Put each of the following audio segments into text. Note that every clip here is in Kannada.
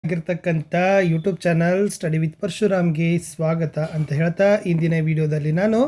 ಆಗಿರ್ತಕ್ಕಂಥ ಯೂಟ್ಯೂಬ್ ಚಾನಲ್ ಸ್ಟಡಿ ವಿತ್ ಪರಶುರಾಮ್ಗೆ ಸ್ವಾಗತ ಅಂತ ಹೇಳ್ತಾ ಇಂದಿನ ವಿಡಿಯೋದಲ್ಲಿ ನಾನು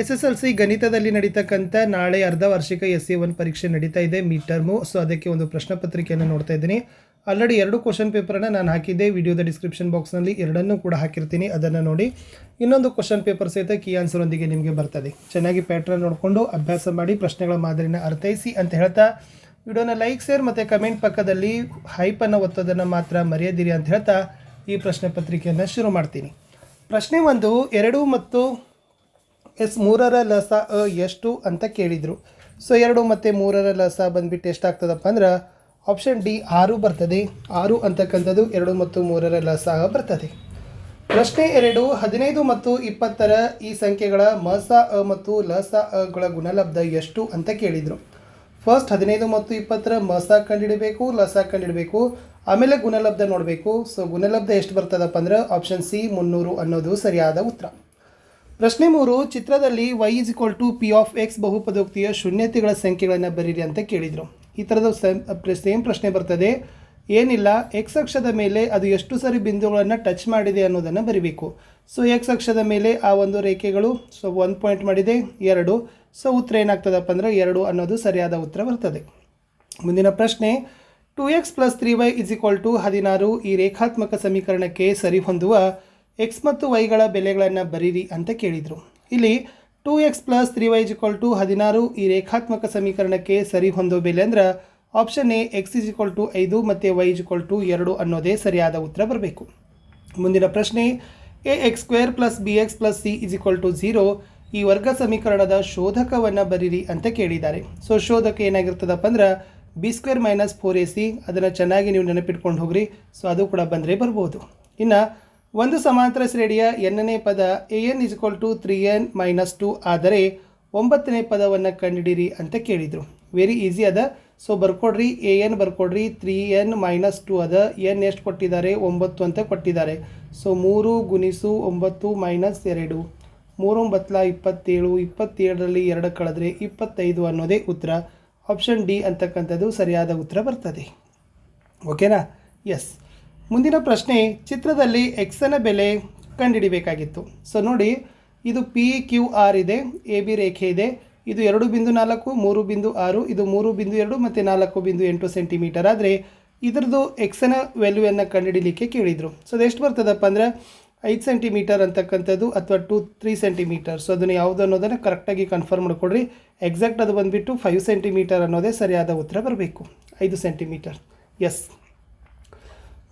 SSLC ಗಣಿತದಲ್ಲಿ ನಡೀತಕ್ಕಂಥ ನಾಳೆ ಅರ್ಧ ವಾರ್ಷಿಕ SA1 ಪರೀಕ್ಷೆ ನಡೀತಾ ಇದೆ ಮಿಡ್ ಟರ್ಮು. ಸೊ ಅದಕ್ಕೆ ಒಂದು ಪ್ರಶ್ನೆ ಪತ್ರಿಕೆಯನ್ನು ನೋಡ್ತಾ ಇದ್ದೀನಿ. ಆಲ್ರೆಡಿ 2 ಕ್ವಶನ್ ಪೇಪರನ್ನು ನಾನು ಹಾಕಿದ್ದೆ, ವಿಡಿಯೋದ ಡಿಸ್ಕ್ರಿಪ್ಷನ್ ಬಾಕ್ಸ್ನಲ್ಲಿ ಎರಡನ್ನೂ ಕೂಡ ಹಾಕಿರ್ತೀನಿ, ಅದನ್ನು ನೋಡಿ. ಇನ್ನೊಂದು ಕ್ವಶನ್ ಪೇಪರ್ ಸಹಿತ ಕೀ ಆನ್ಸರೊಂದಿಗೆ ನಿಮಗೆ ಬರ್ತದೆ. ಚೆನ್ನಾಗಿ ಪ್ಯಾಟ್ರನ್ ನೋಡಿಕೊಂಡು ಅಭ್ಯಾಸ ಮಾಡಿ ಪ್ರಶ್ನೆಗಳ ಮಾದರಿನ ಅರ್ಥೈಸಿ ಅಂತ ಹೇಳ್ತಾ ವಿಡಿಯೋನ ಲೈಕ್, ಶೇರ್ ಮತ್ತು ಕಮೆಂಟ್ ಪಕ್ಕದಲ್ಲಿ ಹೈಪನ್ನು ಒತ್ತೋದನ್ನು ಮಾತ್ರ ಮರೆಯದಿರಿ ಅಂತ ಹೇಳ್ತಾ ಈ ಪ್ರಶ್ನೆ ಪತ್ರಿಕೆಯನ್ನು ಶುರು ಮಾಡ್ತೀನಿ. ಪ್ರಶ್ನೆ 1, 2 ಮತ್ತು S3ರ ಲಸ ಎಷ್ಟು ಅಂತ ಕೇಳಿದರು. ಸೊ 2 ಮತ್ತು 3ರ ಲಸ ಬಂದುಬಿಟ್ಟು ಎಷ್ಟಾಗ್ತದಪ್ಪ ಅಂದ್ರೆ ಆಪ್ಷನ್ ಡಿ 6 ಬರ್ತದೆ. 6 ಅಂತಕ್ಕಂಥದ್ದು 2 ಮತ್ತು 3ರ ಲಸ ಬರ್ತದೆ. ಪ್ರಶ್ನೆ 2, 15 ಮತ್ತು 20ರ ಈ ಸಂಖ್ಯೆಗಳ ಮಸ ಮತ್ತು ಲಸ ಗಳ ಗುಣಲಬ್ಧ ಎಷ್ಟು ಅಂತ ಕೇಳಿದರು. ಫಸ್ಟ್ 15 ಮತ್ತು 20ರ ಮಸ ಕಂಡುಹಿಡಬೇಕು, ಲಸ ಕಂಡುಹಿಡಬೇಕು, ಆಮೇಲೆ ಗುಣಲಬ್ಧ ನೋಡಬೇಕು. ಸೊ ಗುಣಲಬ್ಧ ಎಷ್ಟು ಬರ್ತದಪ್ಪ ಅಂದ್ರೆ ಆಪ್ಷನ್ ಸಿ 300 ಅನ್ನೋದು ಸರಿಯಾದ ಉತ್ತರ. ಪ್ರಶ್ನೆ 3, ಚಿತ್ರದಲ್ಲಿ y = p ಆಫ್ x ಬಹುಪದೋಕ್ತಿಯ ಶೂನ್ಯತೆಗಳ ಸಂಖ್ಯೆಗಳನ್ನು ಬರೀರಿ ಅಂತ ಕೇಳಿದರು. ಈ ಥರದ ಸೇಮ್ ಪ್ರಶ್ನೆ ಬರ್ತದೆ. ಏನಿಲ್ಲ, ಎಕ್ಸ್ ಅಕ್ಷದ ಮೇಲೆ ಅದು ಎಷ್ಟು ಸರಿ ಬಿಂದುಗಳನ್ನು ಟಚ್ ಮಾಡಿದೆ ಅನ್ನೋದನ್ನು ಬರಿಬೇಕು. ಸೊ ಎಕ್ಸ್ ಅಕ್ಷದ ಮೇಲೆ ಆ ಒಂದು ರೇಖೆಗಳು 1 ಪಾಯಿಂಟ್ ಮಾಡಿದೆ 2. ಸೊ ಉತ್ತರ ಏನಾಗ್ತದಪ್ಪ ಅಂದರೆ 2 ಅನ್ನೋದು ಸರಿಯಾದ ಉತ್ತರ ಬರ್ತದೆ. ಮುಂದಿನ ಪ್ರಶ್ನೆ 2x + 3y = 16 ಈ ರೇಖಾತ್ಮಕ ಸಮೀಕರಣಕ್ಕೆ ಸರಿ ಹೊಂದುವ x ಮತ್ತು yಗಳ ಬೆಲೆಗಳನ್ನು ಬರೀರಿ ಅಂತ ಕೇಳಿದರು. ಇಲ್ಲಿ 2x + 3y = 16 ಈ ರೇಖಾತ್ಮಕ ಸಮೀಕರಣಕ್ಕೆ ಸರಿ ಹೊಂದೋ ಬೆಲೆ ಅಂದ್ರೆ ಆಪ್ಷನ್ ಎ x = 5 ಮತ್ತು y = 2 ಅನ್ನೋದೇ ಸರಿಯಾದ ಉತ್ತರ ಬರಬೇಕು. ಮುಂದಿನ ಪ್ರಶ್ನೆ ax² + bx + c = 0 ಈ ವರ್ಗ ಸಮೀಕರಣದ ಶೋಧಕವನ್ನು ಬರೀರಿ ಅಂತ ಕೇಳಿದ್ದಾರೆ. ಸೊ ಶೋಧಕ ಏನಾಗಿರ್ತದಪ್ಪ ಅಂದ್ರೆ b² - 4ac. ಅದನ್ನು ಚೆನ್ನಾಗಿ ನೀವು ನೆನಪಿಟ್ಕೊಂಡು ಹೋಗ್ರಿ. ಸೊ ಅದು ಕೂಡ ಬಂದರೆ ಬರ್ಬೋದು. ಇನ್ನು ಒಂದು ಸಮಾಂತರ ಶ್ರೇಣಿಯ nನೇ ಪದ an = 3n - 2 ಆದರೆ 9ನೇ ಪದವನ್ನು ಕಂಡುಹಿಡಿಯಿರಿ ಅಂತ ಕೇಳಿದರು. ವೆರಿ ಈಸಿ ಅದ. ಸೊ ಬರ್ಕೊಡ್ರಿ, an ಬರ್ಕೊಡ್ರಿ, 3n - 2 ಅದ, n ಎಷ್ಟು ಕೊಟ್ಟಿದ್ದಾರೆ 9 ಅಂತ ಕೊಟ್ಟಿದ್ದಾರೆ. ಸೊ 3 × 9 - 2 3 × 9 = 27, 27ರಲ್ಲಿ 2 ಕಳೆದ್ರೆ 25 ಅನ್ನೋದೇ ಉತ್ತರ. ಆಪ್ಷನ್ ಡಿ ಅಂತಕ್ಕಂಥದ್ದು ಸರಿಯಾದ ಉತ್ತರ ಬರ್ತದೆ. ಓಕೆನಾ? ಎಸ್. ಮುಂದಿನ ಪ್ರಶ್ನೆ, ಚಿತ್ರದಲ್ಲಿ ಎಕ್ಸನ ಬೆಲೆ ಕಂಡುಹಿಡಿಬೇಕಾಗಿತ್ತು. ಸೊ ನೋಡಿ, ಇದು PQR ಇದೆ, AB ರೇಖೆ ಇದೆ, ಇದು 2.4, 3.6, ಇದು 3.2 ಮತ್ತು 4.8 ಸೆಂಟಿಮೀಟರ್ ಆದರೆ ಇದರದ್ದು ಎಕ್ಸನ ವ್ಯಾಲ್ಯೂವನ್ನು ಕಂಡುಹಿಡಲಿಕ್ಕೆ ಕೇಳಿದರು. ಸೊ ಅದು ಎಷ್ಟು ಬರ್ತದಪ್ಪ ಅಂದರೆ 5 ಸೆಂಟಿಮೀಟರ್ ಅಂತಕ್ಕಂಥದ್ದು ಅಥವಾ 3 ಸೆಂಟಿಮೀಟರ್. ಸೊ ಅದನ್ನು ಯಾವುದು ಅನ್ನೋದನ್ನು ಕರೆಕ್ಟಾಗಿ ಕನ್ಫರ್ಮ್ ಮಾಡಿಕೊಡ್ರಿ. ಎಕ್ಸಾಕ್ಟ್ ಅದು ಬಂದುಬಿಟ್ಟು 5 ಸೆಂಟಿಮೀಟರ್ ಅನ್ನೋದೇ ಸರಿಯಾದ ಉತ್ತರ ಬರಬೇಕು. 5 ಸೆಂಟಿಮೀಟರ್. ಎಸ್.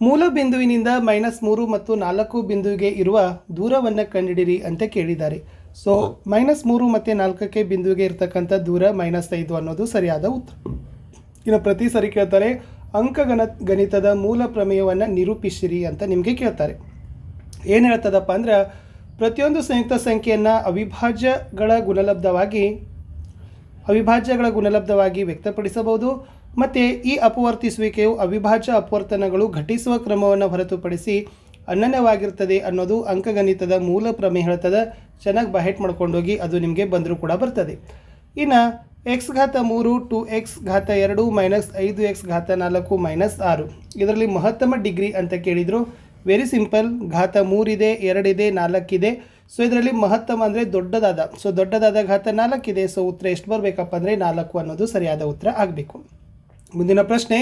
ಮೂಲ ಬಿಂದುವಿನಿಂದ -3 ಮತ್ತು 4 ಬಿಂದುವಿಗೆ ಇರುವ ದೂರವನ್ನು ಕಂಡುಹಿಡಿಯಿರಿ ಅಂತ ಕೇಳಿದ್ದಾರೆ. ಸೊ -3 ಮತ್ತು 4ಕ್ಕೆ ಬಿಂದುವಿಗೆ ಇರ್ತಕ್ಕಂಥ ದೂರ -5 ಅನ್ನೋದು ಸರಿಯಾದ ಉತ್ತರ. ಇನ್ನು ಪ್ರತಿ ಸರಿ ಕೇಳ್ತಾರೆ ಗಣಿತದ ಮೂಲ ಪ್ರಮೇಯವನ್ನು ನಿರೂಪಿಸಿರಿ ಅಂತ ನಿಮಗೆ ಕೇಳ್ತಾರೆ. ಏನು ಹೇಳ್ತದಪ್ಪ ಅಂದ್ರೆ ಪ್ರತಿಯೊಂದು ಸಂಯುಕ್ತ ಸಂಖ್ಯೆಯನ್ನು ಅವಿಭಾಜ್ಯಗಳ ಗುಣಲಬ್ಧವಾಗಿ ವ್ಯಕ್ತಪಡಿಸಬಹುದು ಮತ್ತು ಈ ಅಪವರ್ತಿಸುವಿಕೆಯು ಅವಿಭಾಜ್ಯ ಅಪವರ್ತನಗಳು ಘಟಿಸುವ ಕ್ರಮವನ್ನು ಹೊರತುಪಡಿಸಿ ಅನನ್ಯವಾಗಿರ್ತದೆ ಅನ್ನೋದು ಅಂಕಗಣಿತದ ಮೂಲ ಪ್ರಮೇಯ ಹೇಳ್ತದೆ. ಚೆನ್ನಾಗಿ ಬಹೆಟ್ ಮಾಡ್ಕೊಂಡೋಗಿ, ಅದು ನಿಮಗೆ ಬಂದರೂ ಕೂಡ ಬರ್ತದೆ. ಇನ್ನು x⁻3 2x⁻2 - 5x⁻4 - 6 ಇದರಲ್ಲಿ ಮಹತ್ತಮ ಡಿಗ್ರಿ ಅಂತ ಕೇಳಿದರು. Very simple. ಘಾತ 3 ಇದೆ, 2 ಇದೆ, 4 ಇದೆ. ಸೊ ಇದರಲ್ಲಿ ಮಹತ್ತಮ ಅಂದರೆ ದೊಡ್ಡದಾದ. ಸೊ ದೊಡ್ಡದಾದ ಘಾತ 4 ಇದೆ. ಸೊ ಉತ್ತರ ಎಷ್ಟು ಬರಬೇಕಪ್ಪ ಅಂದರೆ 4 ಅನ್ನೋದು ಸರಿಯಾದ ಉತ್ತರ ಆಗಬೇಕು. ಮುಂದಿನ ಪ್ರಶ್ನೆ,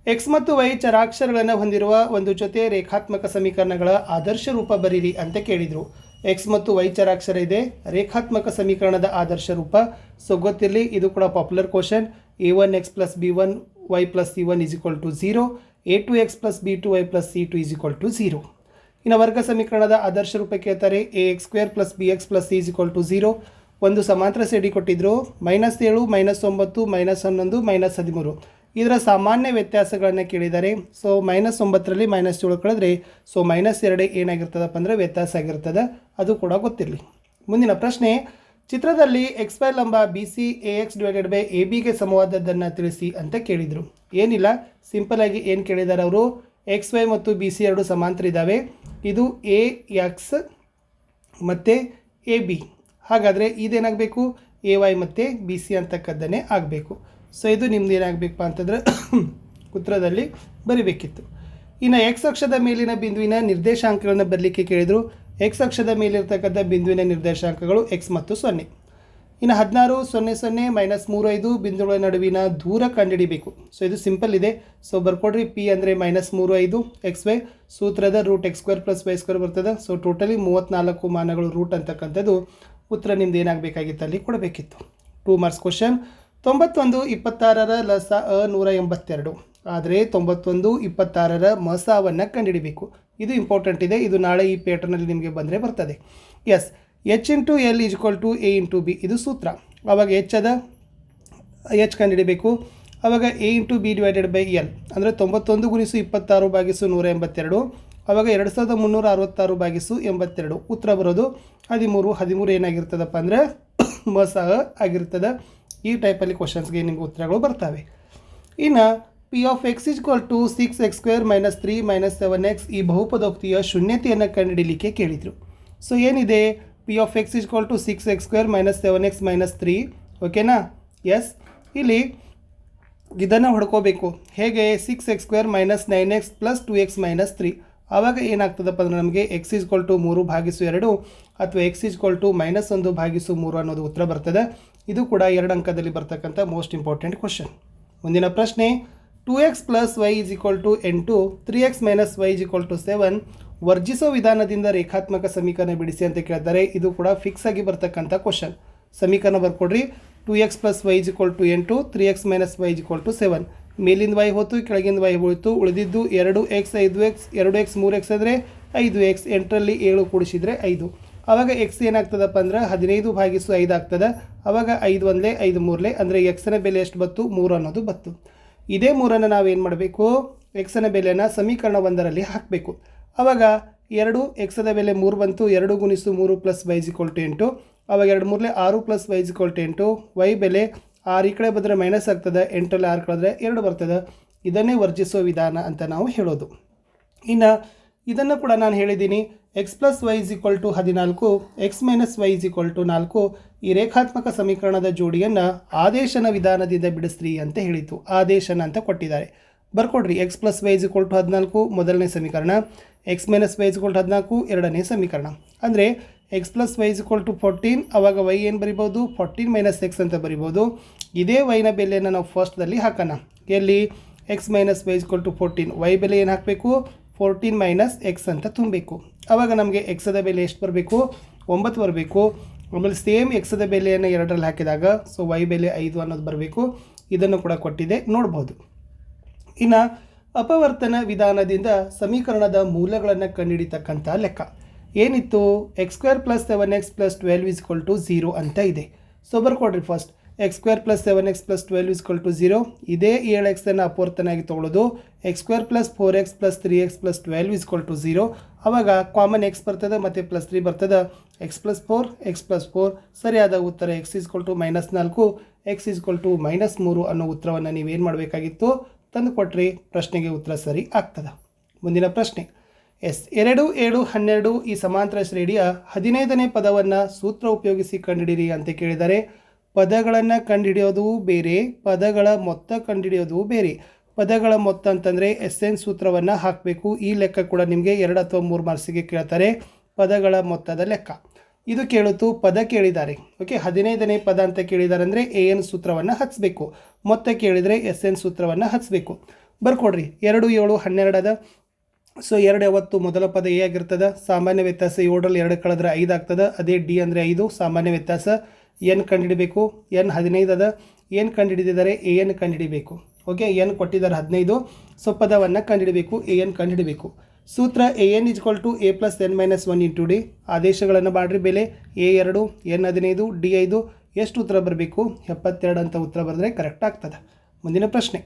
x ಮತ್ತು y ಚರಾಕ್ಷರಗಳನ್ನು ಹೊಂದಿರುವ ಒಂದು ಜೊತೆ ರೇಖಾತ್ಮಕ ಸಮೀಕರಣಗಳ ಆದರ್ಶ ರೂಪ ಬರೀರಿ ಅಂತ ಕೇಳಿದರು. x ಮತ್ತು y ಚರಾಕ್ಷರ ಇದೆ, ರೇಖಾತ್ಮಕ ಸಮೀಕರಣದ ಆದರ್ಶ ರೂಪ. ಸೊ ಗೊತ್ತಿರಲಿ, ಇದು ಕೂಡ popular question. a1x + b1y + c1 = 0, a2x + b2y + c2 = 0. ಇನ್ನು ವರ್ಗ ಸಮೀಕರಣದ ಆದರ್ಶ ರೂಪ ಕೇಳ್ತಾರೆ. ax² + bx + c = 0. ಒಂದು ಸಮಾಂತರ ಶ್ರೇಣಿ ಕೊಟ್ಟಿದ್ರು, -7 - 9 - 11 - 13. ಇದರ ಸಾಮಾನ್ಯ ವ್ಯತ್ಯಾಸಗಳನ್ನು ಕೇಳಿದ್ದಾರೆ. ಸೊ -9ರಲ್ಲಿ -7 ಕಳೆದ್ರೆ ಸೊ -2 ಏನಾಗಿರ್ತದಪ್ಪ ಅಂದರೆ ವ್ಯತ್ಯಾಸ ಆಗಿರ್ತದೆ. ಅದು ಕೂಡ ಗೊತ್ತಿರಲಿ. ಮುಂದಿನ ಪ್ರಶ್ನೆ, ಚಿತ್ರದಲ್ಲಿ XY ಲಂಬ BC AX/AB ಸಮವಾದದ್ದನ್ನು ತಿಳಿಸಿ ಅಂತ ಕೇಳಿದರು. ಏನಿಲ್ಲ, ಸಿಂಪಲಾಗಿ ಏನು ಕೇಳಿದ್ದಾರೆ ಅವರು, XY ಮತ್ತು BC ಎರಡು ಸಮಾಂತರ ಇದ್ದಾವೆ. ಇದು AX ಮತ್ತು AB. ಹಾಗಾದರೆ ಇದೇನಾಗಬೇಕು, AY ಮತ್ತು BC ಅಂತಕ್ಕದ್ದನ್ನೇ ಆಗಬೇಕು. ಸೊ ಇದು ನಿಮ್ದು ಏನಾಗಬೇಕಪ್ಪ ಅಂತಂದರೆ ಉತ್ತರದಲ್ಲಿ ಬರಿಬೇಕಿತ್ತು. ಇನ್ನು ಎಕ್ಸ್ ಅಕ್ಷದ ಮೇಲಿನ ಬಿಂದುವಿನ ನಿರ್ದೇಶಾಂಕಗಳನ್ನು ಬರಲಿಕ್ಕೆ ಕೇಳಿದರು. ಎಕ್ಸ್ ಅಕ್ಷದ ಮೇಲಿರ್ತಕ್ಕಂಥ ಬಿಂದುವಿನ ನಿರ್ದೇಶಾಂಕಗಳು ಎಕ್ಸ್ ಮತ್ತು 0. ಇನ್ನು 16 0 0 -35 ಬಿಂದುಗಳ ನಡುವಿನ ದೂರ ಕಂಡುಹಿಡಿಬೇಕು. ಸೊ ಇದು ಸಿಂಪಲ್ ಇದೆ. ಸೊ ಬರ್ಕೊಡ್ರಿ, ಪಿ ಅಂದರೆ -35 XY, ಸೂತ್ರದ √x² + y² ಬರ್ತದೆ. ಸೊ ಟೋಟಲಿ 34 ಮಾನಗಳು ರೂಟ್ ಅಂತಕ್ಕಂಥದ್ದು ಉತ್ತರ ನಿಮ್ದು ಏನಾಗಬೇಕಾಗಿತ್ತು ಅಲ್ಲಿ ಕೊಡಬೇಕಿತ್ತು. 2 ಮಾರ್ಕ್ಸ್ ಕ್ವಶನ್. 91 26ರ ಲಸ 182, ಆದರೆ 91 26ರ ಮಸಾವನ್ನು ಕಂಡುಹಿಡಿಬೇಕು. ಇದು ಇಂಪಾರ್ಟೆಂಟ್ ಇದೆ. ಇದು ನಾಳೆ ಈ ಪ್ಯಾಟರ್ನಲ್ಲಿ ನಿಮಗೆ ಬಂದರೆ ಬರ್ತದೆ. Yes, H × L = A × B ಇದು ಸೂತ್ರ. ಆವಾಗ H ಕಂಡುಹಿಡಿಬೇಕು. ಆವಾಗ A × B / L ಅಂದರೆ 91 × 26 / 182, ಆವಾಗ 2366 / 82 ಉತ್ತರ ಬರೋದು 13. 13 ಏನಾಗಿರ್ತದಪ್ಪ ಅಂದರೆ ಮಸಾ ಆಗಿರ್ತದೆ. ಈ ಟೈಪಲ್ಲಿ ಕ್ವಶನ್ಸ್ಗೆ ನಿಮಗೆ ಉತ್ತರಗಳು ಬರ್ತವೆ. ಇನ್ನು P of x = 6x² - 3 - 7x ಈ ಬಹುಪದೋಕ್ತಿಯ ಶೂನ್ಯತೆಯನ್ನು ಕಂಡುಹಿಡಿಯಲಿಕ್ಕೆ ಕೇಳಿದರು. ಸೊ ಏನಿದೆ, P of x = 6x² - 7x - 3. ಓಕೆನಾ? ಎಸ್, ಇಲ್ಲಿ ಇದನ್ನು ಹೊಡ್ಕೋಬೇಕು. ಹೇಗೆ? 6x² - 9x + 2x - 3. ಆವಾಗ ಏನಾಗ್ತದಪ್ಪ ಅಂದರೆ ನಮಗೆ x = 3/2 ಅಥವಾ x = -1/3 ಅನ್ನೋದು ಉತ್ತರ ಬರ್ತದೆ. ಇದು ಕೂಡ 2 ಅಂಕದಲ್ಲಿ ಬರ್ತಕ್ಕಂಥ ಮೋಸ್ಟ್ ಇಂಪಾರ್ಟೆಂಟ್ ಕ್ವಶನ್. ಮುಂದಿನ ಪ್ರಶ್ನೆ, 2x + y = 8, 3x - y = 7 ವರ್ಜಿಸೋ ವಿಧಾನದಿಂದ ರೇಖಾತ್ಮಕ ಸಮೀಕರಣ ಬಿಡಿಸಿ ಅಂತ ಕೇಳ್ತಾರೆ. ಇದು ಕೂಡ ಫಿಕ್ಸ್ ಆಗಿ ಬರ್ತಕ್ಕಂಥ ಕ್ವಶನ್. ಸಮೀಕರಣ ಬರ್ಕೊಡ್ರಿ. 2x + y = 8, 3x - y = 7. ಮೇಲಿಂದ y ಹೋಯ್ತು, ಕೆಳಗಿಂದ y ಹೋಯಿತು, ಉಳಿದಿದ್ದು 2x 5x, 2x 3x ಅಂದರೆ 5x, 8ರಲ್ಲಿ 7 ಕೂಡಿಸಿದರೆ 5. ಆವಾಗ x ಏನಾಗ್ತದಪ್ಪ ಅಂದ್ರೆ 15/5 ಆಗ್ತದೆ. ಆವಾಗ 5 1 5 3 ಅಂದರೆ ಎಕ್ಸ್ನ ಬೆಲೆ ಎಷ್ಟು ಬತ್ತು? 3 ಅನ್ನೋದು ಬತ್ತು. ಇದೇ 3ಅನ್ನು ನಾವೇನು ಮಾಡಬೇಕು? ಎಕ್ಸ್ನ ಬೆಲೆಯನ್ನು ಸಮೀಕರಣ 1ರಲ್ಲಿ ಹಾಕಬೇಕು. ಆವಾಗ 2 ಎಕ್ಸದ ಬೆಲೆ 3 ಬಂತು. 2 × 3 + y = 8. ಆವಾಗ 2 3 6 + y = 8. y ಬೆಲೆ 6 ಈ ಕಡೆ ಬಂದರೆ ಮೈನಸ್ ಆಗ್ತದೆ. 8ರಲ್ಲಿ 6 ಕಳೆದ್ರೆ 2 ಬರ್ತದೆ. ಇದನ್ನೇ ವರ್ಜಿಸುವ ವಿಧಾನ ಅಂತ ನಾವು ಹೇಳೋದು. ಇನ್ನು ಇದನ್ನು ಕೂಡ ನಾನು ಹೇಳಿದ್ದೀನಿ. x + y = 14, x - y = 4 ಈ ರೇಖಾತ್ಮಕ ಸಮೀಕರಣದ ಜೋಡಿಯನ್ನು ಆದೇಶನ ವಿಧಾನದಿಂದ ಬಿಡಿಸ್ರಿ ಅಂತ ಹೇಳಿತು. ಆದೇಶನ ಅಂತ ಕೊಟ್ಟಿದ್ದಾರೆ. ಬರ್ಕೊಡ್ರಿ. x + y = 14 ಮೊದಲನೇ ಸಮೀಕರಣ, x - y = 14 ಎರಡನೇ ಸಮೀಕರಣ. ಅಂದರೆ x + y = 14, ಆವಾಗ y ಏನು ಬರಿಬೋದು? 14 - x ಅಂತ ಬರಿಬೋದು. ಇದೇ yನ ಬೆಲೆಯನ್ನು ನಾವು ಫಸ್ಟ್ದಲ್ಲಿ ಹಾಕೋಣ. ಎಲ್ಲಿ? x - y = 14, y ಬೆಲೆ ಏನು ಹಾಕಬೇಕು? 14 - x ಅಂತ ತುಂಬಬೇಕು. ಆವಾಗ ನಮಗೆ ಎಕ್ಸದ ಬೆಲೆ ಎಷ್ಟು ಬರಬೇಕು? 9 ಬರಬೇಕು. ಆಮೇಲೆ ಸೇಮ್ ಎಕ್ಸದ ಬೆಲೆಯನ್ನು 2ರಲ್ಲಿ ಹಾಕಿದಾಗ ಸೊ y ಬೆಲೆ 5 ಅನ್ನೋದು ಬರಬೇಕು. ಇದನ್ನು ಕೂಡ ಕೊಟ್ಟಿದೆ, ನೋಡ್ಬೋದು. ಇನ್ನು ಅಪವರ್ತನ ವಿಧಾನದಿಂದ ಸಮೀಕರಣದ ಮೂಲಗಳನ್ನು ಕಂಡುಹಿಡಿತಕ್ಕಂಥ ಲೆಕ್ಕ ಏನಿತ್ತು? x² + 7x + 12 = 0 ಅಂತ ಇದೆ. ಸೊ ಬರ್ಕೊಡ್ರಿ ಫಸ್ಟ್. x² + 7x + 12 = 0. ಇದೇ 7xನ್ನು ಅಪವರ್ತನಾಗಿ ತೊಗೊಳ್ಳೋದು. x² + 4x + 3x + 12 = 0. ಆವಾಗ ಕಾಮನ್ x ಬರ್ತದೆ ಮತ್ತು +3 ಬರ್ತದೆ. x + 4 x + 4 ಸರಿಯಾದ ಉತ್ತರ x = -4, x = -3 ಅನ್ನೋ ಉತ್ತರವನ್ನು ನೀವೇನು ಮಾಡಬೇಕಾಗಿತ್ತು? ತಂದು ಕೊಟ್ಟರೆ ಪ್ರಶ್ನೆಗೆ ಉತ್ತರ ಸರಿ ಆಗ್ತದೆ. ಮುಂದಿನ ಪ್ರಶ್ನೆ, ಎಸ್ 2 7 12 ಈ ಸಮಾಂತರ ಶ್ರೇಣಿಯ 15ನೇ ಪದವನ್ನು ಸೂತ್ರ ಉಪಯೋಗಿಸಿ ಕಂಡುಹಿಡಿಯಿರಿ ಅಂತ ಕೇಳಿದರೆ. ಪದಗಳನ್ನು ಕಂಡುಹಿಡಿಯೋದು ಬೇರೆ, ಪದಗಳ ಮೊತ್ತ ಕಂಡುಹಿಡಿಯೋದು ಬೇರೆ. ಪದಗಳ ಮೊತ್ತ ಅಂತಂದರೆ SN ಸೂತ್ರವನ್ನು ಹಾಕಬೇಕು. ಈ ಲೆಕ್ಕ ಕೂಡ ನಿಮಗೆ 2 ಅಥವಾ 3 ಮಾರ್ಕ್ಸಿಗೆ ಕೇಳ್ತಾರೆ. ಪದಗಳ ಮೊತ್ತದ ಲೆಕ್ಕ ಇದು ಕೇಳುತ್ತು. ಪದ ಕೇಳಿದ್ದಾರೆ. ಓಕೆ, 15ನೇ ಪದ ಅಂತ ಕೇಳಿದ್ದಾರೆ ಅಂದರೆ AN ಸೂತ್ರವನ್ನು ಹಚ್ಚಬೇಕು. ಮೊತ್ತ ಕೇಳಿದರೆ SN ಸೂತ್ರವನ್ನು ಹಚ್ಚಬೇಕು. ಬರ್ಕೊಡ್ರಿ. 2 7 12 ಅದ. ಸೊ 2 ಯಾವತ್ತು ಮೊದಲ ಪದ A ಆಗಿರ್ತದೆ. ಸಾಮಾನ್ಯ ವ್ಯತ್ಯಾಸ 7ರಲ್ಲಿ 2 ಕಳೆದ್ರೆ 5 ಆಗ್ತದೆ. ಅದೇ D ಅಂದರೆ 5 ಸಾಮಾನ್ಯ ವ್ಯತ್ಯಾಸ. N ಕಂಡುಹಿಡಿಬೇಕು. N 15 ಅದ. ಏನು ಕಂಡುಹಿಡಿದಿದ್ದಾರೆ? AN ಕಂಡುಹಿಡಿಬೇಕು. ಓಕೆ, N ಕೊಟ್ಟಿದ್ದಾರೆ 15. ಸೊ ಪದವನ್ನು ಕಂಡುಹಿಡಿಬೇಕು, AN ಕಂಡುಹಿಡಿಬೇಕು. ಸೂತ್ರ AN = A + n - 1 × D. ಆದೇಶಗಳನ್ನು ಮಾಡಿರಿ. ಬೆಲೆ A2 N 15 D 5. ಎಷ್ಟು ಉತ್ತರ ಬರಬೇಕು? 72 ಅಂತ ಉತ್ತರ ಬರೆದ್ರೆ ಕರೆಕ್ಟ್ ಆಗ್ತದೆ. ಮುಂದಿನ ಪ್ರಶ್ನೆ,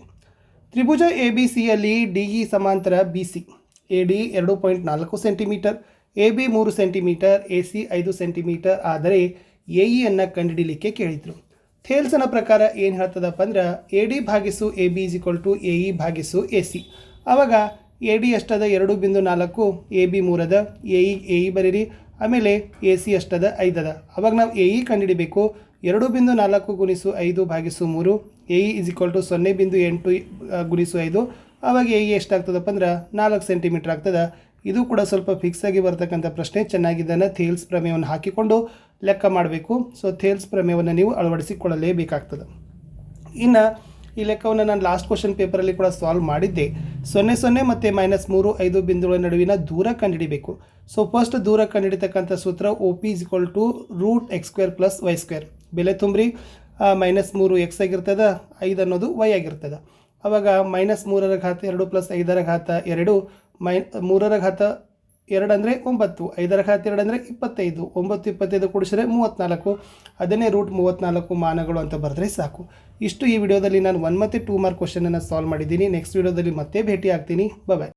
ತ್ರಿಭುಜ ABCಯಲ್ಲಿ DE ಸಮಾಂತರ BC. AD 2.4 centimetre, AB 3 centimetre, AC 5 centimetre ಆದರೆ AE ಅನ್ನು ಕಂಡುಹಿಡಿಯಲಿಕ್ಕೆ ಕೇಳಿದರು. ಥೇಲ್ಸನ ಪ್ರಕಾರ ಏನು ಹೇಳ್ತದಪ್ಪ ಅಂದ್ರೆ AD/AB = AE/AC. ಆವಾಗ AD ಎಷ್ಟದ? 2.4, AB 3 ಅದ. AE ಬರೀರಿ. ಆಮೇಲೆ AC ಎಷ್ಟದ? 5 ಅದ. ಆವಾಗ ನಾವು AE ಕಂಡುಹಿಡಿಬೇಕು. 2.4 × 5/3. AE = 0.8 × 5 ಆವಾಗ ಎ ಎಷ್ಟಾಗ್ತದಪ್ಪ ಅಂದ್ರೆ 4 ಸೆಂಟಿಮೀಟ್ರ್ ಆಗ್ತದೆ. ಇದು ಕೂಡ ಸ್ವಲ್ಪ ಫಿಕ್ಸ್ ಆಗಿ ಬರ್ತಕ್ಕಂಥ ಪ್ರಶ್ನೆ. ಚೆನ್ನಾಗಿದ್ದಾನೆ. ಥೇಲ್ಸ್ ಪ್ರಮೇಯವನ್ನು ಹಾಕಿಕೊಂಡು ಲೆಕ್ಕ ಮಾಡಬೇಕು. ಸೊ ಥೇಲ್ಸ್ ಪ್ರಮೇಯವನ್ನು ನೀವು ಅಳವಡಿಸಿಕೊಳ್ಳಲೇಬೇಕಾಗ್ತದೆ. ಇನ್ನು ಈ ಲೆಕ್ಕವನ್ನು ನಾನು ಲಾಸ್ಟ್ ಕ್ವಶನ್ ಪೇಪರಲ್ಲಿ ಕೂಡ ಸಾಲ್ವ್ ಮಾಡಿದ್ದೆ. 0 ಮತ್ತು -3 5 ಬಿಂದುಗಳ ನಡುವಿನ ದೂರ ಕಂಡುಹಿಡಿಬೇಕು. ಸೊ ಫಸ್ಟ್ ದೂರ ಕಂಡುಹಿಡಿತಕ್ಕಂಥ ಸೂತ್ರ OP √x² + y². ಬೆಲೆ ತುಂಬ್ರಿ. -3 x ಆಗಿರ್ತದೆ, 5 ಅನ್ನೋದು y ಆಗಿರ್ತದೆ. ಆವಾಗ -3 ರ ಘಾತ 2 + 5 ರ ಘಾತ 2, 3 ರ ಘಾತ 2 ಅಂದರೆ 9, 5 ರ ಘಾತ 2 ಅಂದರೆ 25, 9 25 ಕೂಡಿಸಿದ್ರೆ 34, ಅದನ್ನೇ √34 ಮಾನಗಳು ಅಂತ ಬರೆದ್ರೆ ಸಾಕು. ಇಷ್ಟು ಈ ವಿಡಿಯೋದಲ್ಲಿ ನಾನು 1 ಮತ್ತು 2 ಮಾರ್ಕ್ ಕ್ವಶನನ್ನು ಸಾಲ್ವ್ ಮಾಡಿದ್ದೀನಿ. ನೆಕ್ಸ್ಟ್ ವಿಡಿಯೋದಲ್ಲಿ ಮತ್ತೆ ಭೇಟಿ ಆಗ್ತೀನಿ. ಬಾಯ್.